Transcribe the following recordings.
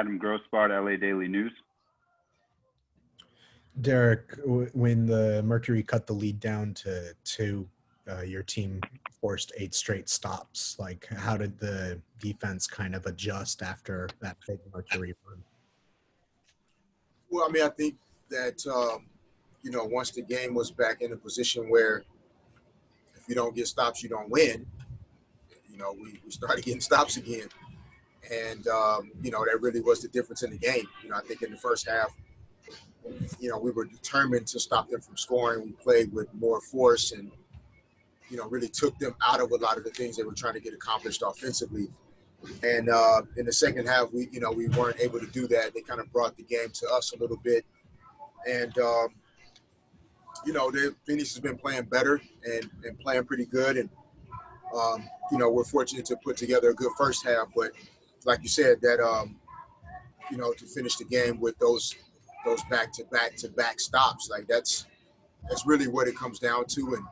Adam Grossbart, LA Daily News. Derek, when the Mercury cut the lead down to 2, your team forced 8 straight stops. Like, how did the defense kind of adjust after that big Mercury run? Well, I mean, I think that, once the game was back in a position where if you don't get stops, you don't win, we started getting stops again. And, that really was the difference in the game. I think in the first half, we were determined to stop them from scoring. We played with more force and, really took them out of a lot of the things they were trying to get accomplished offensively. And in the second half, we weren't able to do that. They kind of brought the game to us a little bit. And, Phoenix has been playing better and playing pretty good. And, we're fortunate to put together a good first half. But like you said, that, to finish the game with those back-to-back stops, like that's really what it comes down to. And,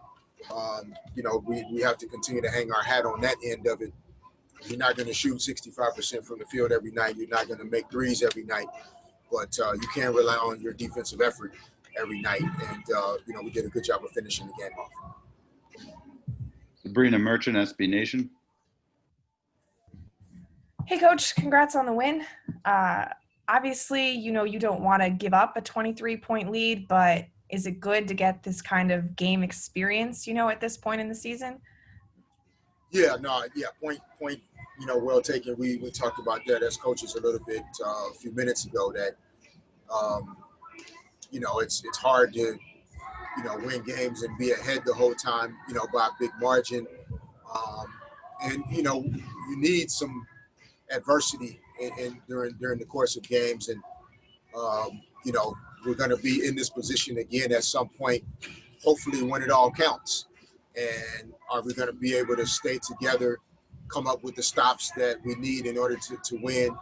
we have to continue to hang our hat on that end of it. You're not going to shoot 65% from the field every night. You're not going to make threes every night, but you can rely on your defensive effort every night. And, we did a good job of finishing the game off. Sabrina Merchant, SB Nation. Hey, Coach, congrats on the win. Obviously, you don't want to give up a 23-point lead, but is it good to get this kind of game experience, at this point in the season? Point, well taken. We talked about that as coaches a little bit a few minutes ago that, it's hard to, win games and be ahead the whole time, by a big margin. And, you need some adversity during the course of games. And, we're going to be in this position again at some point, hopefully when it all counts. And are we going to be able to stay together, come up with the stops that we need in order to win?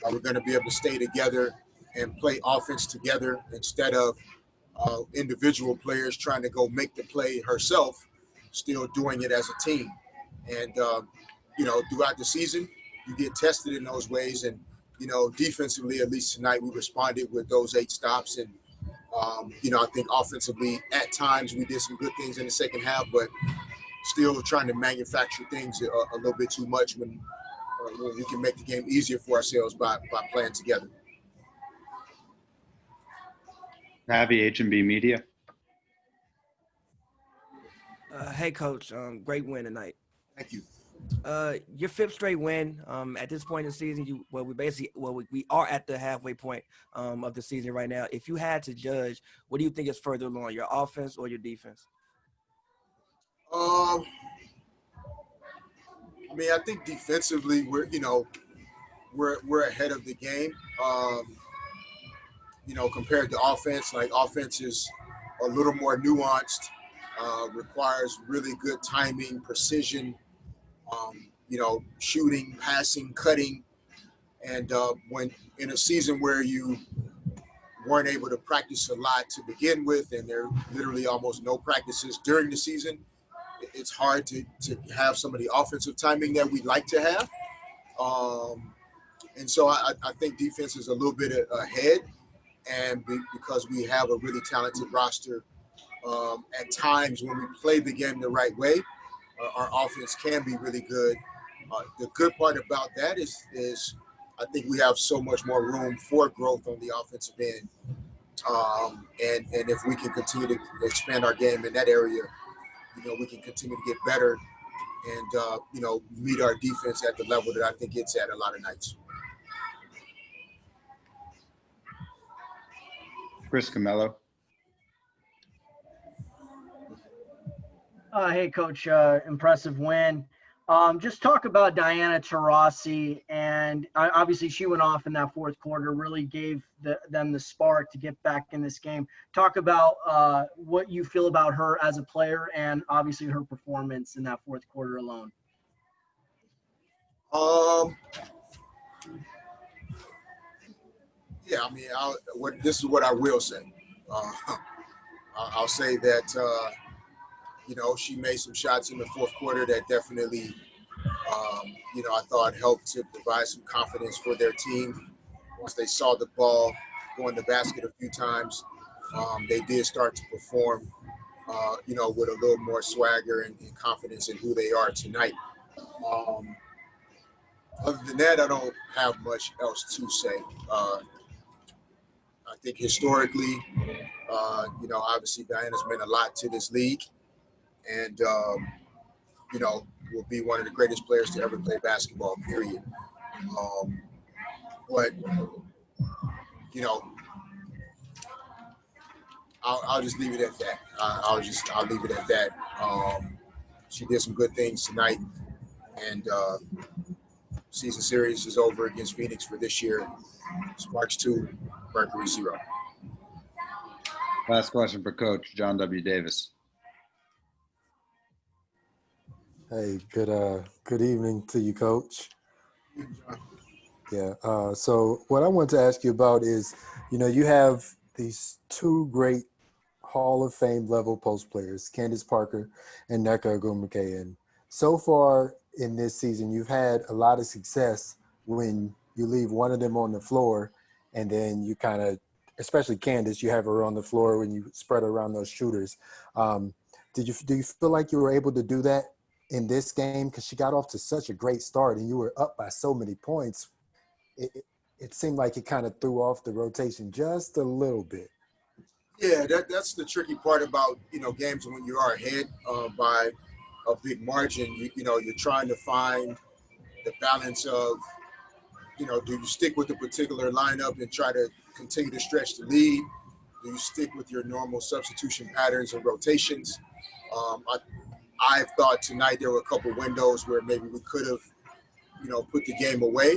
Are we going to be able to stay together and play offense together instead of individual players trying to go make the play herself, still doing it as a team? And, throughout the season, you get tested in those ways. And, defensively, at least tonight, we responded with those 8 stops. And, I think offensively, at times, we did some good things in the second half, but still trying to manufacture things a little bit too much when we can make the game easier for ourselves by playing together. Pavy, H&B Media. Hey, Coach. Great win tonight. Thank you. Your 5th straight win. At this point in the season, we are at the halfway point of the season right now. If you had to judge, what do you think is further along, your offense or your defense? I think defensively we're ahead of the game. Compared to offense, like offense is a little more nuanced, requires really good timing, precision, shooting, passing, cutting. And when in a season where you weren't able to practice a lot to begin with, and there are literally almost no practices during the season, it's hard to have some of the offensive timing that we'd like to have. And so I think defense is a little bit ahead, and because we have a really talented roster, at times when we play the game the right way, our offense can be really good. The good part about that is I think we have so much more room for growth on the offensive end. And if we can continue to expand our game in that area, we can continue to get better and, meet our defense at the level that I think it's at a lot of nights. Chris Camello. Hey, Coach, impressive win. Just talk about Diana Taurasi, and obviously she went off in that 4th quarter, really gave them the spark to get back in this game. Talk about what you feel about her as a player and obviously her performance in that 4th quarter alone. This is what I will say. I'll say that, she made some shots in the 4th quarter that definitely, I thought helped to provide some confidence for their team. once they saw the ball go in the basket a few times, they did start to perform, with a little more swagger and confidence in who they are tonight. Other than that, I don't have much else to say. I think historically, obviously Diana's meant a lot to this league, and will be one of the greatest players to ever play basketball, period. But I'll just leave it at that. I'll leave it at that. She did some good things tonight, and season series is over against Phoenix for this year. Sparks 2, Mercury 0. Last question for Coach John W. Davis. Hey, good evening to you, Coach. Yeah. So what I want to ask you about is, you have these two great Hall of Fame level post players, Candace Parker and Nneka Ogwumike. And so far in this season, you've had a lot of success when you leave one of them on the floor, and then you kind of, especially Candace, you have her on the floor when you spread around those shooters. Do you feel like you were able to do that in this game? Because she got off to such a great start and you were up by so many points. It seemed like it kind of threw off the rotation just a little bit. Yeah, that's the tricky part about, games when you are ahead by a big margin. You're trying to find the balance of, do you stick with a particular lineup and try to continue to stretch the lead? Do you stick with your normal substitution patterns and rotations? I thought tonight there were a couple windows where maybe we could have, put the game away.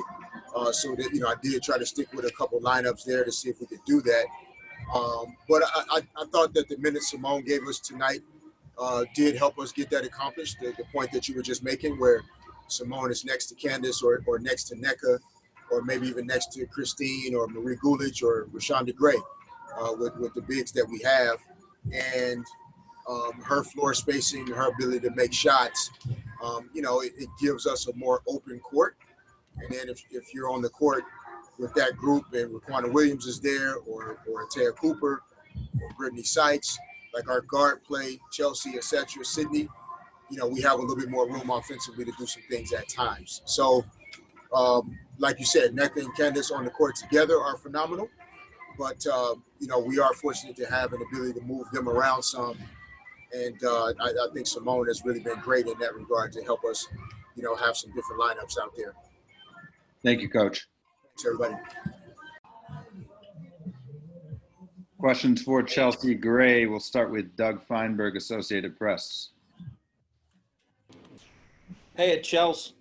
So that, I did try to stick with a couple lineups there to see if we could do that. But I thought that the minutes Simone gave us tonight did help us get that accomplished. The point that you were just making, where Simone is next to Candace or next to Nneka, or maybe even next to Christine or Marie Gulich or Rashonda Gray, with the bigs that we have. And her floor spacing, her ability to make shots, it gives us a more open court. And then if you're on the court with that group and Raquana Williams is there, or Taya Cooper, or Brittany Sykes, like our guard play, Chelsea, etc., Sydney, we have a little bit more room offensively to do some things at times. So, like you said, Nneka and Candace on the court together are phenomenal. But, we are fortunate to have an ability to move them around some. And I think Simone has really been great in that regard to help us, have some different lineups out there. Thank you, Coach. Thanks, everybody. Questions for Chelsea Gray. We'll start with Doug Feinberg, Associated Press. Hey, at Chelsea.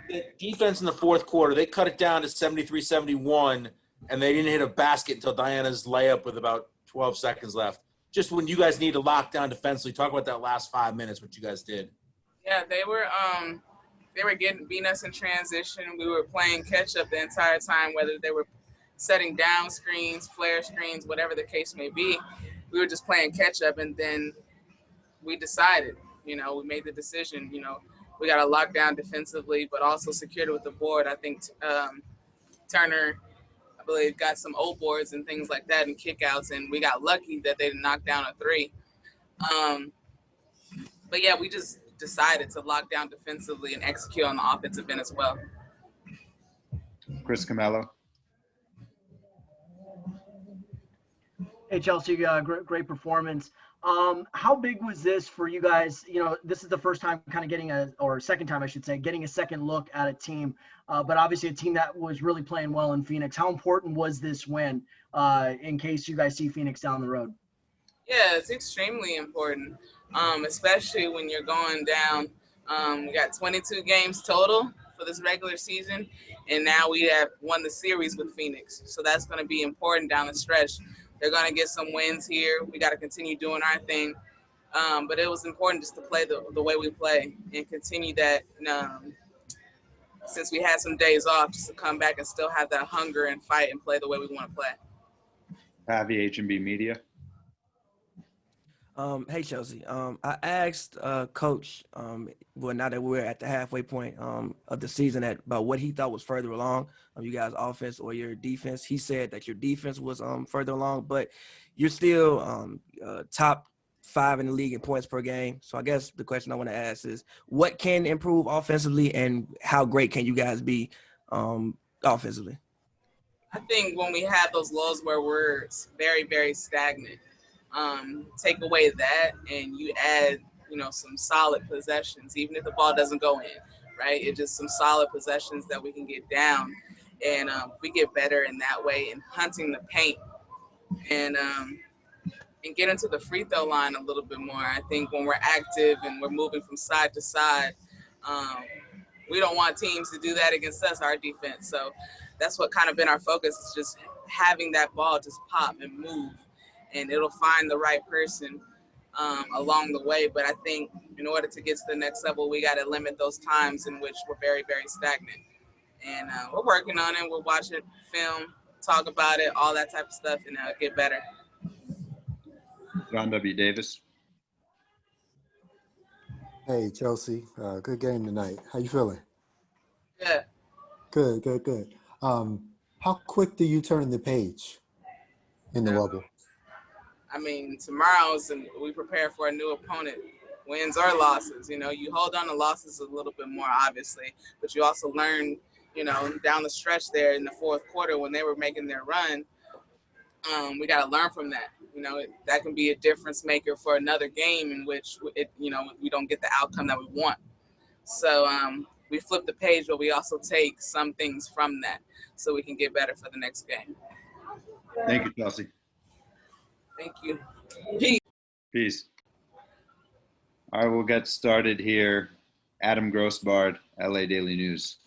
The defense in the fourth quarter, they cut it down to 73-71, and they didn't hit a basket until Diana's layup with about 12 seconds left. Just when you guys need to lock down defensively, talk about that last 5 minutes, what you guys did. Yeah, they were beating us in transition. We were playing catch up the entire time, whether they were setting down screens, flare screens, whatever the case may be. We were just playing catch up, and then we decided, we made the decision, we got to lock down defensively, but also secured it with the board. I think Turner, I believe, got some old boards and things like that and kickouts, and we got lucky that they knocked down a three. But yeah, we just decided to lock down defensively and execute on the offensive end as well. Chris Camello. Hey, Chelsea, great performance. How big was this for you guys? This is the first time kind of second time, I should say, getting a second look at a team, but obviously a team that was really playing well in Phoenix. How important was this win in case you guys see Phoenix down the road? Yeah, it's extremely important, especially when you're going down. We got 22 games total for this regular season, and now we have won the series with Phoenix. So that's going to be important down the stretch. They're going to get some wins here. We got to continue doing our thing. But it was important just to play the way we play and continue that. Since we had some days off, just to come back and still have that hunger and fight and play the way we want to play. Pavy H&B Media. Hey Chelsea. I asked Coach, well, now that we're at the halfway point of the season, about what he thought was further along, you guys' offense or your defense. He said that your defense was further along, but you're still top 5 in the league in points per game. So I guess the question I want to ask is, what can improve offensively, and how great can you guys be offensively? I think when we have those lows where we're very, very stagnant, take away that and you add, some solid possessions, even if the ball doesn't go in, right? It's just some solid possessions that we can get down. And we get better in that way in hunting the paint and get into the free throw line a little bit more. I think when we're active and we're moving from side to side, we don't want teams to do that against us, our defense. So that's what kind of been our focus, is just having that ball just pop and move, and it'll find the right person along the way. But I think in order to get to the next level, we got to limit those times in which we're very, very stagnant. And we're working on it. We'll watch it, film, talk about it, all that type of stuff, and get better. John W. Davis. Hey, Chelsea. Good game tonight. How you feeling? Yeah. Good. How quick do you turn the page in the bubble? I mean, tomorrow's, and we prepare for a new opponent, wins or losses. You hold on to losses a little bit more, obviously, but you also learn, down the stretch there in the fourth quarter when they were making their run, we got to learn from that. That can be a difference maker for another game in which we don't get the outcome that we want. So we flip the page, but we also take some things from that so we can get better for the next game. Thank you, Chelsea. Thank you. Peace. All right, we'll get started here. Adam Grossbard, LA Daily News.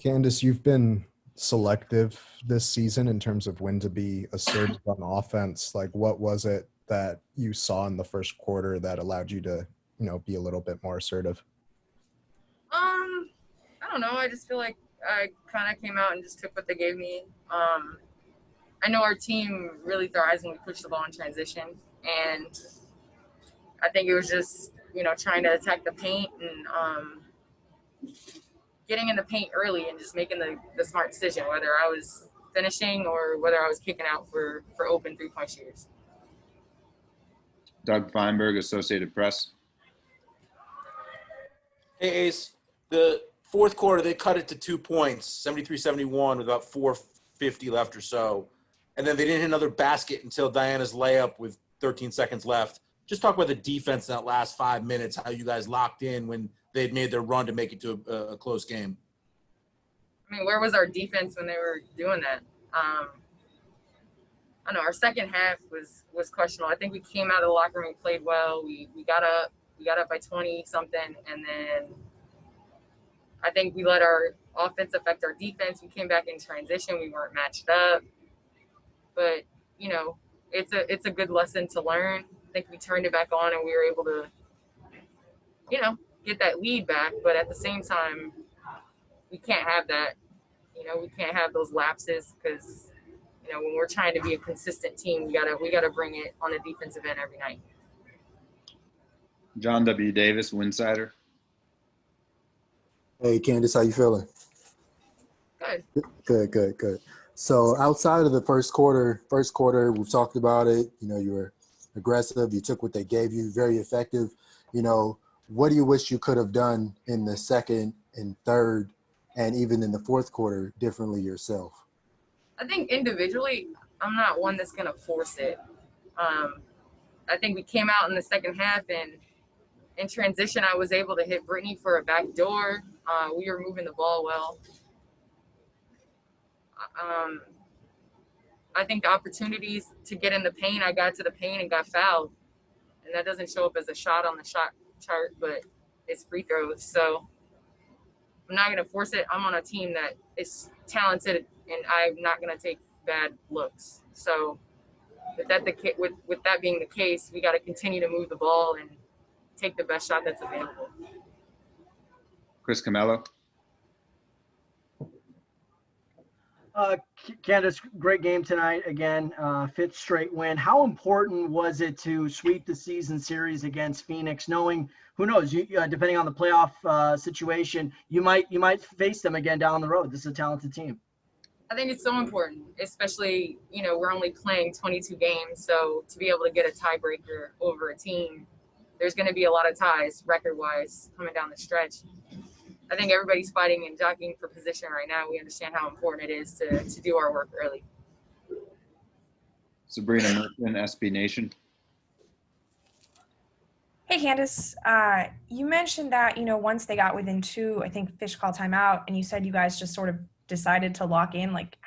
Candace, you've been selective this season in terms of when to be assertive on offense. Like, what was it that you saw in the first quarter that allowed you to, be a little bit more assertive? I don't know. I just feel like I kind of came out and just took what they gave me. I know our team really thrives when we push the ball in transition, and I think it was just, trying to attack the paint and getting in the paint early and just making the smart decision, whether I was finishing or whether I was kicking out for open three-point shooters. Doug Feinberg, Associated Press. Hey, Ace, the fourth quarter, they cut it to 2 points, 73-71 with about 4:50 left or so. And then they didn't hit another basket until Diana's layup with 13 seconds left. Just talk about the defense in that last 5 minutes, how you guys locked in when they'd made their run to make it to a close game. I mean, where was our defense when they were doing that? I don't know. Our second half was questionable. I think we came out of the locker room, played well. We got up by 20-something, and then I think we let our offense affect our defense. We came back in transition. We weren't matched up. But, it's a good lesson to learn. I think we turned it back on and we were able to, get that lead back. But at the same time, we can't have that. We can't have those lapses because, when we're trying to be a consistent team, we gotta bring it on the defensive end every night. John W. Davis, Winsider. Hey, Candace, how you feeling? Good. Good. So outside of the first quarter, we've talked about it. You were aggressive. You took what they gave you, very effective. What do you wish you could have done in the second and third and even in the fourth quarter differently yourself? I think individually, I'm not one that's going to force it. I think we came out in the second half, and in transition, I was able to hit Brittany for a back door. We were moving the ball well. I think the opportunities to get in the paint, I got to the paint and got fouled. And that doesn't show up as a shot on the shot chart, but it's free throws. So I'm not going to force it. I'm on a team that is talented, and I'm not going to take bad looks. So with that being the case, we got to continue to move the ball and take the best shot that's available. Chris Camello. Candace, great game tonight again, fifth straight win. How important was it to sweep the season series against Phoenix, knowing, who knows, depending on the playoff situation, you might face them again down the road. This is a talented team. I think it's so important, especially, we're only playing 22 games. So to be able to get a tiebreaker over a team, there's going to be a lot of ties record-wise coming down the stretch. I think everybody's fighting and jockeying for position right now. We understand how important it is to do our work early. Sabrina Merchant, SB Nation. Hey, Candace. You mentioned that, once they got within 2, I think Fish called timeout, and you said you guys just sort of decided to lock in. Like,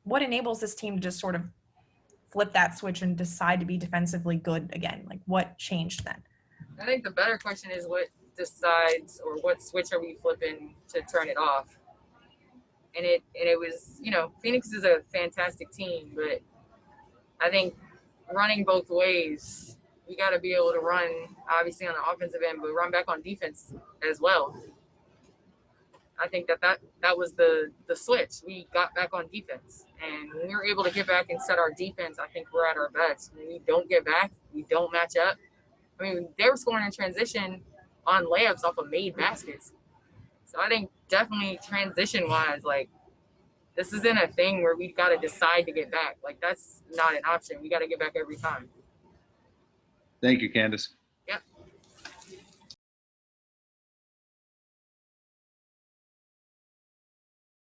what enables this team to just sort of flip that switch and decide to be defensively good again? Like, what changed then? I think the better question is what decides, or what switch are we flipping to turn it off? And it was, Phoenix is a fantastic team, but I think running both ways, we got to be able to run, obviously, on the offensive end, but run back on defense as well. I think that was the switch. We got back on defense. And when we were able to get back and set our defense, I think we're at our best. When we don't get back, we don't match up. I mean, they were scoring in transition on layups off of made baskets. So I think definitely transition-wise, like, this isn't a thing where we've got to decide to get back. Like, that's not an option. We got to get back every time. Thank you, Candace.